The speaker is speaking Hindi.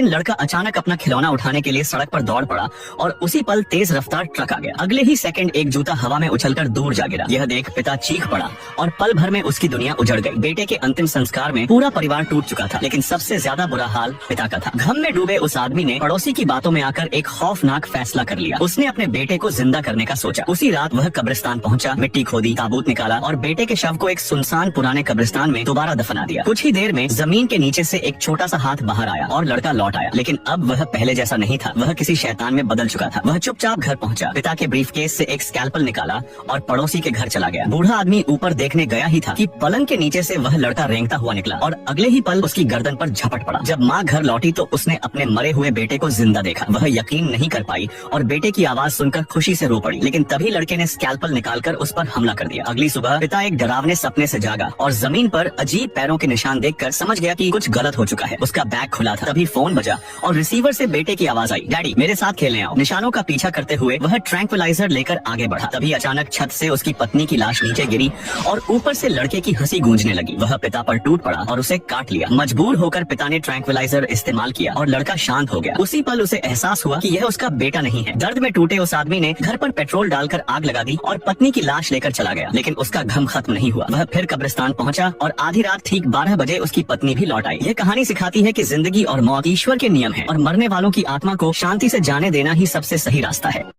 दिन लड़का अचानक अपना खिलौना उठाने के लिए सड़क पर दौड़ पड़ा और उसी पल तेज रफ्तार ट्रक आ गया। अगले ही सेकंड एक जूता हवा में उछलकर दूर जा गिरा। यह देख पिता चीख पड़ा और पल भर में उसकी दुनिया उजड़ गई। बेटे के अंतिम संस्कार में पूरा परिवार टूट चुका था, लेकिन सबसे ज्यादा बुरा हाल पिता का था। गम में डूबे उस आदमी ने पड़ोसी की बातों में आकर एक खौफनाक फैसला कर लिया। उसने अपने बेटे को जिंदा करने का सोचा। उसी रात वह कब्रिस्तान पहुंचा, मिट्टी खोदी, ताबूत निकाला और बेटे के शव को एक सुनसान पुराने कब्रिस्तान में दोबारा दफना दिया। कुछ ही देर में जमीन के नीचे से एक छोटा सा हाथ बाहर आया और लड़का लौट आया, लेकिन अब वह पहले जैसा नहीं था। वह किसी शैतान में बदल चुका था। वह चुपचाप घर पहुंचा, पिता के ब्रीफकेस से एक स्कैल्पल निकाला और पड़ोसी के घर चला गया। बूढ़ा आदमी ऊपर देखने गया ही था कि पलंग के नीचे से वह लड़का रेंगता हुआ निकला और अगले ही पल उसकी गर्दन पर झपट पड़ा। जब माँ घर लौटी तो उसने अपने मरे हुए बेटे को जिंदा देखा। वह यकीन नहीं कर पाई और बेटे की आवाज सुनकर खुशी से रो पड़ी, लेकिन तभी लड़के ने स्कैल्पल निकालकर उस पर हमला कर दिया। अगली सुबह पिता एक डरावने सपने से जागा और जमीन पर अजीब पैरों के निशान देखकर समझ गया कि कुछ गलत हो चुका है। उसका बैग खुला था, तभी फोन बजा और रिसीवर से बेटे की आवाज आई, डैडी मेरे साथ खेलने आओ। निशानों का पीछा करते हुए वह ट्रैंक्विलाइजर लेकर आगे बढ़ा। तभी अचानक छत से उसकी पत्नी की लाश नीचे गिरी और ऊपर से लड़के की हंसी गूंजने लगी। वह पिता पर टूट पड़ा और उसे काट लिया। मजबूर होकर पिता ने ट्रैंक्विलाइजर इस्तेमाल किया और लड़का शांत हो गया। उसी पल उसे एहसास हुआ कि यह उसका बेटा नहीं है। दर्द में टूटे उस आदमी ने घर पर पेट्रोल डालकर आग लगा दी और पत्नी की लाश लेकर चला गया, लेकिन उसका गम खत्म नहीं हुआ। वह फिर कब्रिस्तान पहुंचा और आधी रात ठीक 12 बजे उसकी पत्नी भी लौट आई। यह कहानी सिखाती है कि जिंदगी और मौत ईश्वर के नियम है और मरने वालों की आत्मा को शांति से जाने देना ही सबसे सही रास्ता है।